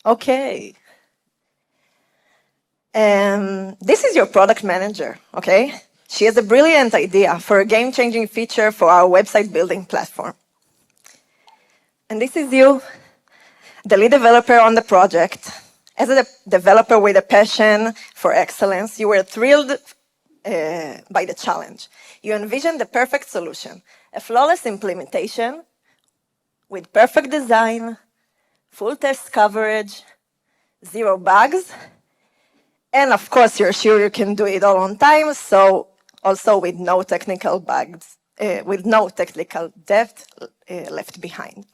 Okay. This is your product manager, okay? She has a brilliant idea for a game-changing feature for our website building platform. And this is you, the lead developer on the project. As a developer with a passion for excellence, you were thrilled by the challenge. You envisioned the perfect solution, a flawless implementation with perfect design, full test coverage, 0 bugs, and of course, you're sure you can do it all on time, so also with no technical bugs, with no technical debt left behind.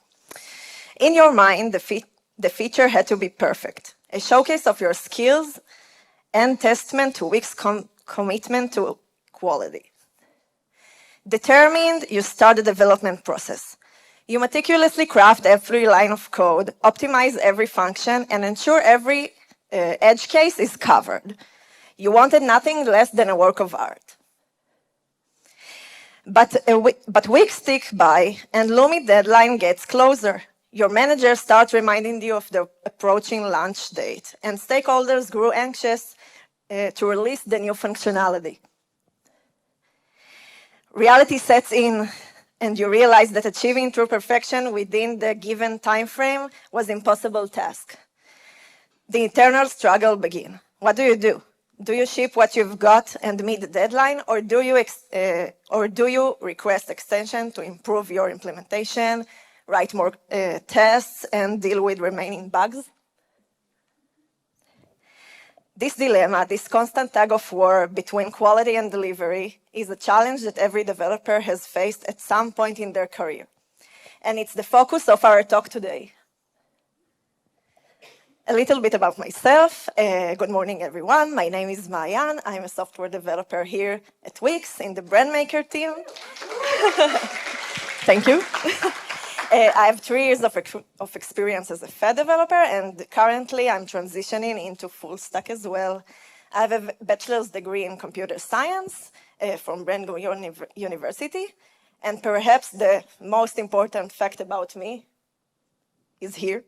In your mind, the feature had to be perfect, a showcase of your skills and testament to weeks' commitment to quality. Determined, you start the development process. You meticulously craft every line of code, optimize every function, and ensure every edge case is covered. You wanted nothing less than a work of art. But weeks tick by, and looming deadline gets closer. Your manager starts reminding you of the approaching launch date, and stakeholders grew anxious to release the new functionality. Reality sets in, and you realize that achieving true perfection within the given time frame was an impossible task. The internal struggle begins. What do? Do you ship what you've got and meet the deadline, or do you request extension to improve your implementation, write more tests, and deal with remaining bugs? This dilemma, this constant tug of war between quality and delivery, is a challenge that every developer has faced at some point in their career. And it's the focus of our talk today. A little bit about myself. Good morning, everyone. My name is Maayan. I'm a software developer here at Wix in the brand maker team. Thank you. I have 3 years of experience as a Fed developer, and currently I'm transitioning into full stack as well. I have a bachelor's degree in computer science from Brand University, and perhaps the most important fact about me is here,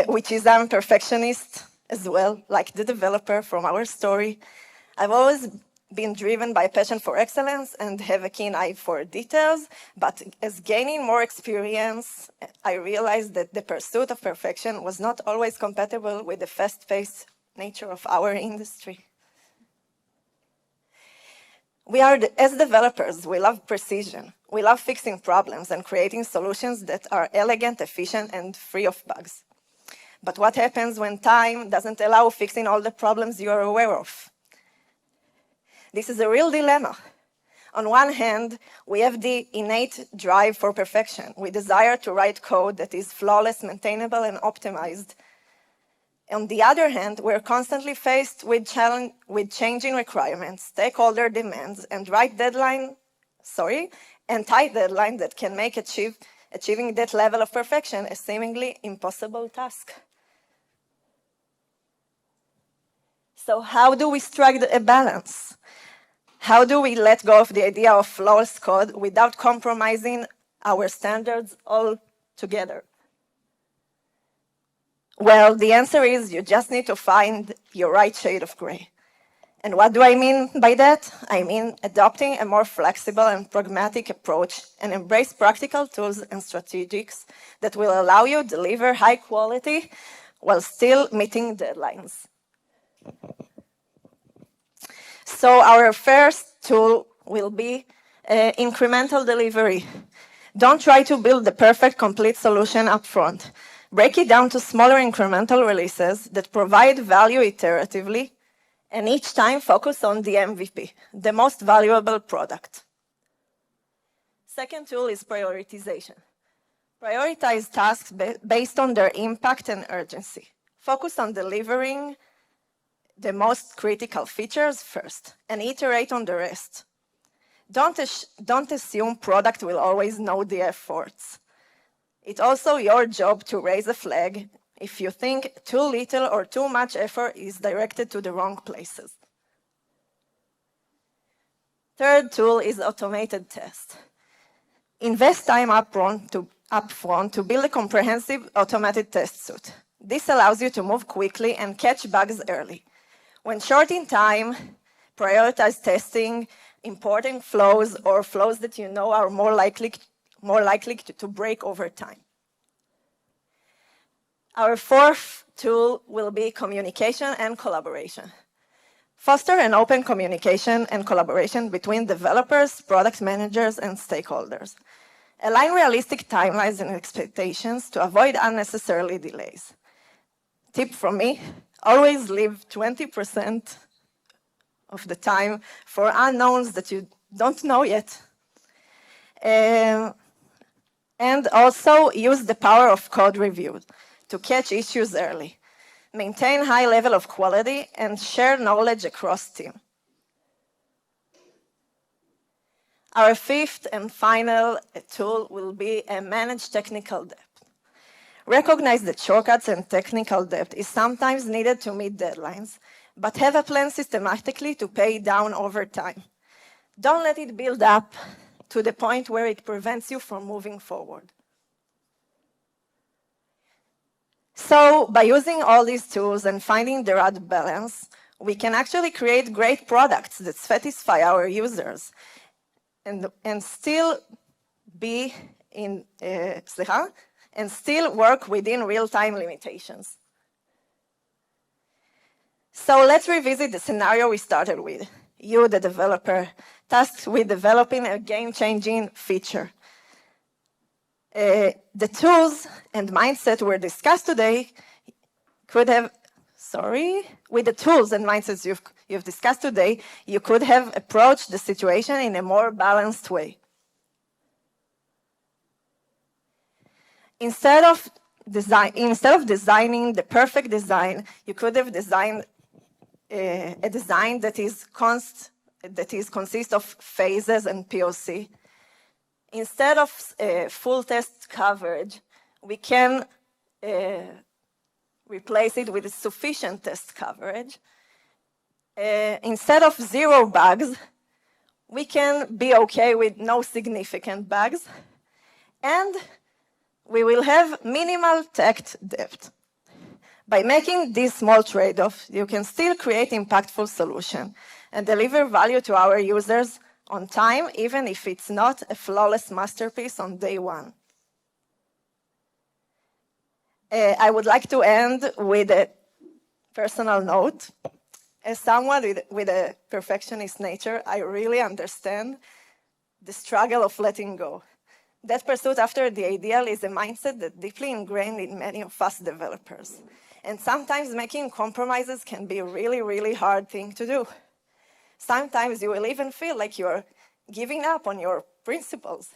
which is I'm a perfectionist as well, like the developer from our story. I've always been driven by a passion for excellence and have a keen eye for details, but as gaining more experience, I realized that the pursuit of perfection was not always compatible with the fast-paced nature of our industry. As developers, we love precision. We love fixing problems and creating solutions that are elegant, efficient, and free of bugs. But what happens when time doesn't allow fixing all the problems you are aware of? This is a real dilemma. On one hand, we have the innate drive for perfection. We desire to write code that is flawless, maintainable, and optimized. On the other hand, we're constantly faced with changing requirements, stakeholder demands, and tight deadline that can make achieving that level of perfection a seemingly impossible task. So how do we strike a balance? How do we let go of the idea of flawless code without compromising our standards altogether? Well, the answer is you just need to find your right shade of gray. And what do I mean by that? I mean adopting a more flexible and pragmatic approach and embrace practical tools and strategies that will allow you to deliver high quality while still meeting deadlines. So our first tool will be incremental delivery. Don't try to build the perfect complete solution up front. Break it down to smaller incremental releases that provide value iteratively, and each time focus on the MVP, the most valuable product. Second tool is prioritization. Prioritize tasks based on their impact and urgency. Focus on delivering the most critical features first, and iterate on the rest. Don't assume product will always know the efforts. It's also your job to raise a flag if you think too little or too much effort is directed to the wrong places. Third tool is automated test. Invest time upfront to build a comprehensive automated test suite. This allows you to move quickly and catch bugs early. When short in time, prioritize testing important flows or flows that you know are more likely to break over time. Our fourth tool will be communication and collaboration. Foster an open communication and collaboration between developers, product managers, and stakeholders. Align realistic timelines and expectations to avoid unnecessary delays. Tip from me, always leave 20% of the time for unknowns that you don't know yet. And also use the power of code review to catch issues early. Maintain high level of quality and share knowledge across team. Our fifth and final tool will be a manage technical debt. Recognize that shortcuts and technical debt is sometimes needed to meet deadlines, but have a plan systematically to pay down over time. Don't let it build up to the point where it prevents you from moving forward. So by using all these tools and finding the right balance, we can actually create great products that satisfy our users and still be and still work within real-time limitations. So let's revisit the scenario we started with. You, the developer, tasked with developing a game-changing feature. The tools and mindset were discussed today with the tools and mindsets you've discussed today, you could have approached the situation in a more balanced way. Instead of designing the perfect design, you could have designed a design that consists of phases and POC. Instead of full test coverage, we can replace it with sufficient test coverage. Instead of 0 bugs, we can be okay with no significant bugs. And we will have minimal tech debt. By making these small trade-offs, you can still create impactful solutions and deliver value to our users on time, even if it's not a flawless masterpiece on day one. I would like to end with a personal note. As someone with a perfectionist nature, I really understand the struggle of letting go. That pursuit after the ideal is a mindset that's deeply ingrained in many of us developers. And sometimes making compromises can be a really, really hard thing to do. Sometimes you will even feel like you're giving up on your principles.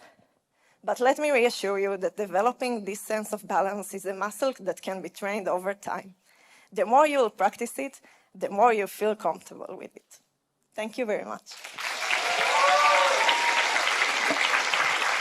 But let me reassure you that developing this sense of balance is a muscle that can be trained over time. The more you will practice it, the more you feel comfortable with it. Thank you very much.